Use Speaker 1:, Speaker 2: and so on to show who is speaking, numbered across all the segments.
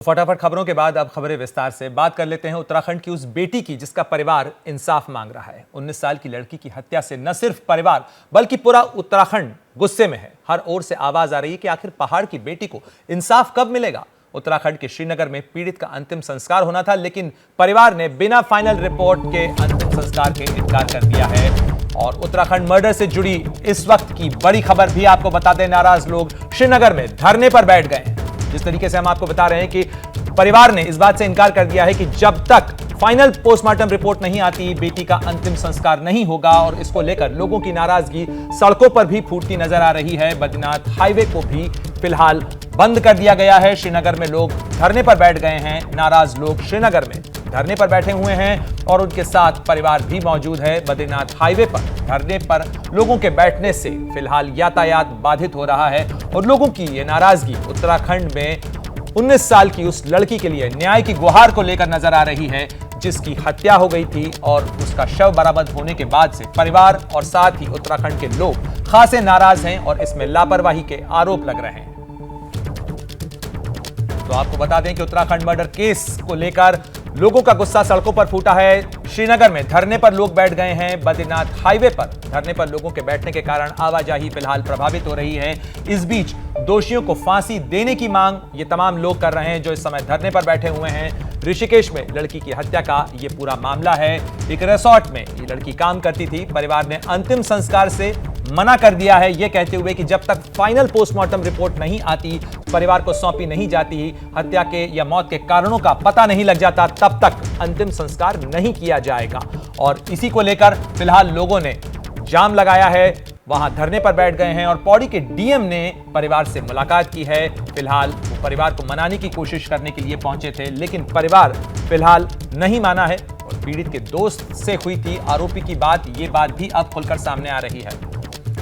Speaker 1: फटाफट खबरों के बाद अब खबरें विस्तार से बात कर लेते हैं उत्तराखंड की उस बेटी की जिसका परिवार इंसाफ मांग रहा है। 19 साल की लड़की की हत्या से न सिर्फ परिवार बल्कि पूरा उत्तराखंड गुस्से में है। हर ओर से आवाज आ रही है कि आखिर पहाड़ की बेटी को इंसाफ कब मिलेगा। उत्तराखंड के श्रीनगर में पीड़ित का अंतिम संस्कार होना था, लेकिन परिवार ने बिना फाइनल रिपोर्ट के अंतिम संस्कार के इनकार कर दिया है। और उत्तराखंड मर्डर से जुड़ी इस वक्त की बड़ी खबर भी आपको बता दें, नाराज लोग श्रीनगर में धरने पर बैठ गए हैं। जिस तरीके से हम आपको बता रहे हैं कि परिवार ने इस बात से इनकार कर दिया है कि जब तक फाइनल पोस्टमार्टम रिपोर्ट नहीं आती बेटी का अंतिम संस्कार नहीं होगा। और इसको लेकर लोगों की नाराजगी सड़कों पर भी फूटती नजर आ रही है। बद्रीनाथ हाईवे को भी फिलहाल बंद कर दिया गया है। श्रीनगर में लोग धरने पर बैठ गए हैं। नाराज लोग श्रीनगर में धरने पर बैठे हुए हैं और उनके साथ परिवार भी मौजूद है। बद्रीनाथ हाईवे पर धरने पर लोगों के बैठने से फिलहाल यातायात बाधित हो रहा है और लोगों की ये नाराजगी उत्तराखंड में 19 साल की उस लड़की के लिए न्याय की गुहार को लेकर नजर आ रही है जिसकी हत्या हो गई थी। और उसका शव बरामद होने के बाद से परिवार और साथ ही उत्तराखंड के लोग खासे नाराज हैं और इसमें लापरवाही के आरोप लग रहे हैं। तो आपको बता दें कि उत्तराखंड मर्डर केस को लेकर लोगों का गुस्सा सड़कों पर फूटा है। श्रीनगर में धरने पर लोग बैठ गए हैं। बद्रीनाथ हाईवे पर धरने पर लोगों के बैठने के कारण आवाजाही फिलहाल प्रभावित हो रही है। इस बीच दोषियों को फांसी देने की मांग ये तमाम लोग कर रहे हैं जो इस समय धरने पर बैठे हुए हैं। ऋषिकेश में लड़की की हत्या का ये पूरा मामला है। एक रिसोर्ट में ये लड़की काम करती थी। परिवार ने अंतिम संस्कार से मना कर दिया है, ये कहते हुए कि जब तक फाइनल पोस्टमार्टम रिपोर्ट नहीं आती, परिवार को सौंपी नहीं जाती, हत्या के या मौत के कारणों का पता नहीं लग जाता, तब तक अंतिम संस्कार नहीं किया जाएगा। और इसी को लेकर फिलहाल लोगों ने जाम लगाया है, वहां धरने पर बैठ गए हैं और पौड़ी के डीएम ने परिवार से मुलाकात की है। फिलहाल वो परिवार को मनाने की कोशिश करने के लिए पहुंचे थे, लेकिन परिवार फिलहाल नहीं माना है। और पीड़ित के दोस्त से हुई थी आरोपी की बात, ये बात भी अब खुलकर सामने आ रही है।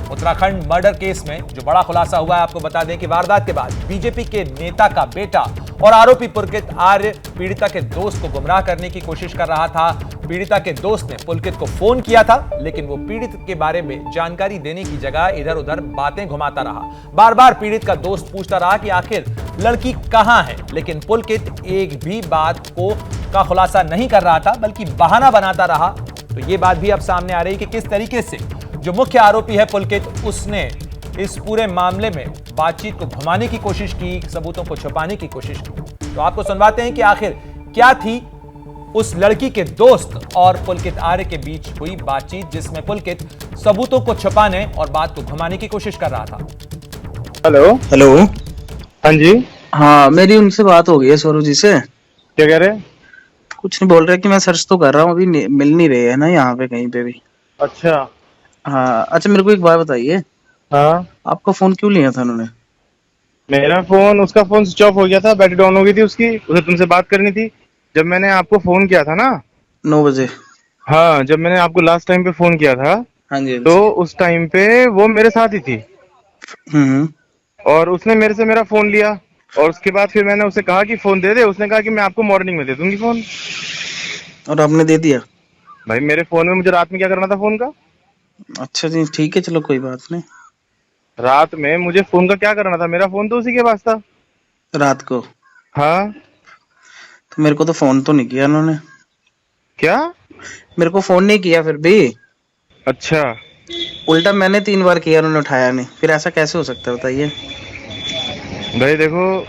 Speaker 1: उत्तराखंड मर्डर केस में जो बड़ा खुलासा हुआ है, आपको बता दें कि वारदात के बाद बीजेपी के नेता का बेटा और आरोपी पुलकित आर्य पीड़िता के दोस्त को गुमराह करने की कोशिश कर रहा था। पीड़िता के दोस्त ने पुलकित को फोन किया था, लेकिन वो पीड़ित के बारे में जानकारी देने की जगह इधर उधर बातें घुमाता रहा। बार बार पीड़ित का दोस्त पूछता रहा कि आखिर लड़की कहां है, लेकिन पुलकित एक भी बात का खुलासा नहीं कर रहा था, बल्कि बहाना बनाता रहा। तो ये बात भी अब सामने आ रही है कि किस तरीके से जो मुख्य आरोपी है पुलकित, उसने इस पूरे मामले में बातचीत को घुमाने की कोशिश की, सबूतों को छुपाने की कोशिश की। तो आपको सुनवाते हैं कि आखिर क्या थी उस लड़की के दोस्त और पुलकित आर्य के बीच हुई बातचीत, जिसमें पुलकित सबूतों को छुपाने और बात को घुमाने की कोशिश कर रहा था।
Speaker 2: Hello
Speaker 3: hello.
Speaker 2: हाँ जी।
Speaker 3: हाँ, मेरी उनसे बात हो गई है सौरभ जी से।
Speaker 2: क्या कह रहे हैं?
Speaker 3: कुछ नहीं बोल रहे कि मैं सर्च तो कर रहा हूँ, अभी मिल नहीं रहे है ना यहाँ पे कहीं पे भी।
Speaker 2: अच्छा
Speaker 3: हाँ, अच्छा मेरे को एक बात बताइए।
Speaker 2: हाँ,
Speaker 3: आपका फोन क्यों लिया था उन्होंने?
Speaker 2: मेरा फोन, उसका फोन स्विच ऑफ हो गया था, बैटरी डाउन हो गई थी उसकी, उसे तुमसे बात करनी थी। जब मैंने आपको फोन किया था ना
Speaker 3: 9 बजे।
Speaker 2: हाँ, जब मैंने आपको लास्ट टाइम पे फोन किया था,
Speaker 3: हाँ जी।
Speaker 2: तो उस टाइम पे वो मेरे साथ ही थी और उसने मेरे से मेरा फोन लिया और उसके बाद फिर मैंने उसे कहा कि फोन दे दे। उसने कहा कि मैं आपको मॉर्निंग में दे दूंगी फोन।
Speaker 3: और आपने दे दिया?
Speaker 2: भाई मेरे फोन में मुझे रात में क्या करना था फोन का?
Speaker 3: अच्छा जी, ठीक है, चलो कोई बात नहीं।
Speaker 2: रात में मुझे फोन का क्या करना था? मेरा फोन तो उसी के पास था।
Speaker 3: रात को?
Speaker 2: हाँ।
Speaker 3: तो मेरे को तो फोन तो नहीं किया उन्होंने।
Speaker 2: क्या?
Speaker 3: मेरे को फोन नहीं किया फिर भी।
Speaker 2: अच्छा।
Speaker 3: उल्टा मैंने 3 बार किया, उन्होंने उठाया नहीं। फिर ऐसा कैसे हो सकता है बताइए?
Speaker 2: भाई देखो,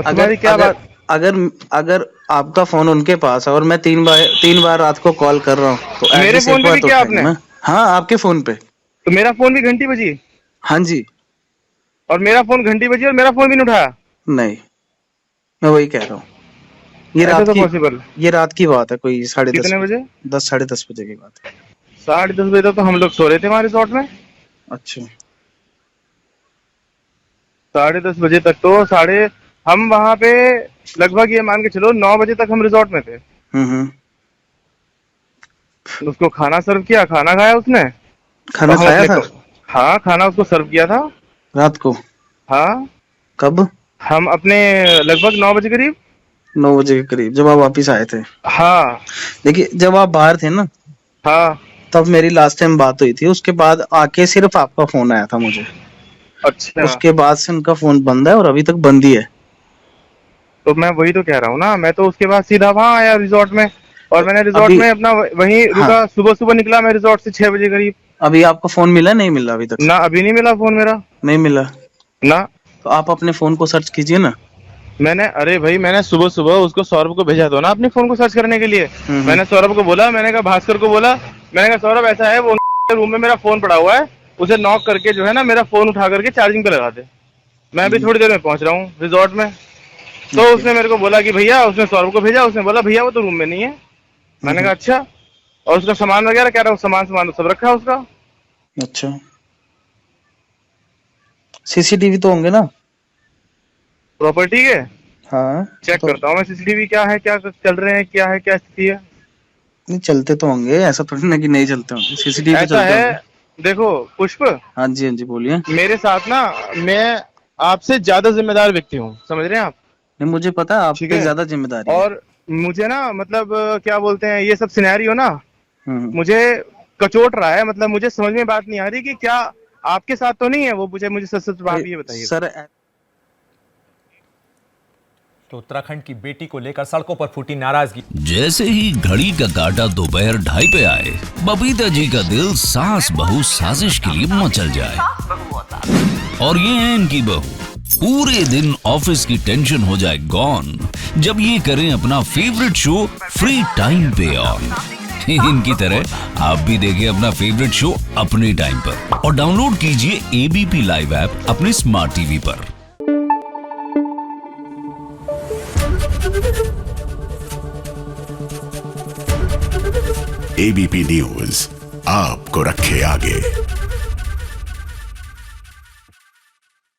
Speaker 2: तुम्हारी क्या बात?
Speaker 3: अगर आपका फोन उनके पास है और मैं 3 बार रात को कॉल कर रहा हूँ तो
Speaker 2: मेरे फोन पे भी क्या आपने?
Speaker 3: हाँ, आपके फोन पे।
Speaker 2: तो मेरा फोन भी घंटी बजी?
Speaker 3: हाँ जी।
Speaker 2: और मेरा फोन घंटी बजी और मेरा फोन भी नहीं उठाया?
Speaker 3: नहीं, मैं वही कह रहा हूँ। ये रात की बात है, कोई 10:30
Speaker 2: कितने बजे?
Speaker 3: 10 साढ़े 10 बजे की बात है।
Speaker 2: 10:30 बजे तो हम लोग सो रहे थे हमारे रिसोर्ट में।
Speaker 3: अच्छा।
Speaker 2: 10:30 बजे तक तो हम वहां पे लगभग ये मान के चलो 9 बजे तक हम रिसोर्ट में थे। उसको खाना सर्व किया, खाना खाया उसने।
Speaker 3: खाना खाया था?
Speaker 2: हाँ, खाना उसको सर्व किया था
Speaker 3: रात को।
Speaker 2: हाँ।
Speaker 3: कब?
Speaker 2: हम अपने लगभग 9 बजे करीब।
Speaker 3: 9 बजे के करीब जब आप वापिस आए थे?
Speaker 2: हाँ।
Speaker 3: देखिए, जब आप बाहर थे ना,
Speaker 2: हाँ,
Speaker 3: तब मेरी लास्ट टाइम बात हुई थी। उसके बाद आके सिर्फ आपका फोन आया था मुझे।
Speaker 2: अच्छा।
Speaker 3: उसके बाद से उनका फोन बंद है और अभी तक बंद ही है।
Speaker 2: तो मैं वही तो कह रहा हूँ ना, मैं तो उसके बाद सीधा वहाँ आया रिजॉर्ट में, और मैंने रिजॉर्ट में अपना वहीं रुका।
Speaker 3: हाँ।
Speaker 2: सुबह सुबह निकला मैं रिजॉर्ट से 6 बजे करीब।
Speaker 3: अभी आपका फोन मिला नहीं मिला अभी तक?
Speaker 2: ना अभी नहीं मिला फोन मेरा।
Speaker 3: नहीं मिला?
Speaker 2: ना।
Speaker 3: तो आप अपने फोन को सर्च कीजिए ना।
Speaker 2: मैंने, अरे भाई मैंने सुबह सुबह उसको सौरभ को भेजा दो ना अपने फोन को सर्च करने के लिए। मैंने सौरभ को बोला, मैंने कहा भास्कर को बोला, मैंने कहा सौरभ ऐसा है, वो रूम में मेरा फोन पड़ा हुआ है, उसे नॉक करके जो है ना मेरा फोन उठा करके चार्जिंग पे लगा दे, मैं अभी थोड़ी देर में पहुंच रहा हूँ रिजॉर्ट में। तो उसने मेरे को बोला कि भैया, उसने सौरभ को भेजा, उसने बोला भैया वो तो रूम में नहीं है। मैंने कहा अच्छा, और उसका सामान वगैरह कह रहा हूँ, सामान सब रखा है उसका।
Speaker 3: अच्छा, सीसीटीवी तो होंगे ना
Speaker 2: प्रॉपर्टी के?
Speaker 3: हाँ
Speaker 2: चेक
Speaker 3: तो
Speaker 2: करता हूँ मैं सीसीटीवी क्या है, क्या चल रहे हैं, क्या है, क्या स्थिति है।
Speaker 3: नहीं चलते तो होंगे, ऐसा थोड़ी ना कि नहीं चलते होंगे, सीसीटीवी तो
Speaker 2: ऐसा
Speaker 3: चलते
Speaker 2: है,
Speaker 3: होंगे।
Speaker 2: देखो पुष्प,
Speaker 3: हाँ जी हाँ जी बोलिए।
Speaker 2: मेरे साथ ना, मैं आपसे ज्यादा जिम्मेदार व्यक्ति हूँ, समझ रहे हैं आप?
Speaker 3: नहीं मुझे पता है आप
Speaker 2: ठीक
Speaker 3: पे
Speaker 2: है,
Speaker 3: ज्यादा जिम्मेदारी है।
Speaker 2: और मुझे ना मतलब क्या बोलते हैं, ये सब सिनेरियो ना
Speaker 3: हम्म।
Speaker 2: मुझे कचोट रहा है। मतलब मुझे समझ में बात नहीं आ रही कि क्या आपके साथ तो नहीं है वो, मुझे सच सच बात ये बताइए
Speaker 3: सर
Speaker 1: तो उत्तराखंड की बेटी को लेकर सड़कों पर फूटी नाराजगी।
Speaker 4: जैसे ही घड़ी का काटा दोपहर 2:30 पे आए, बबीता जी का दिल सास बहू साजिश के लिए मचल जाए। और ये है इनकी बहू, पूरे दिन ऑफिस की टेंशन हो जाए गॉन जब ये करें अपना फेवरेट शो फ्री टाइम पे ऑन। इनकी तरह आप भी देखें अपना फेवरेट शो अपने टाइम पर और डाउनलोड कीजिए एबीपी लाइव ऐप अपने स्मार्ट टीवी पर।
Speaker 5: एबीपी न्यूज आपको रखे आगे।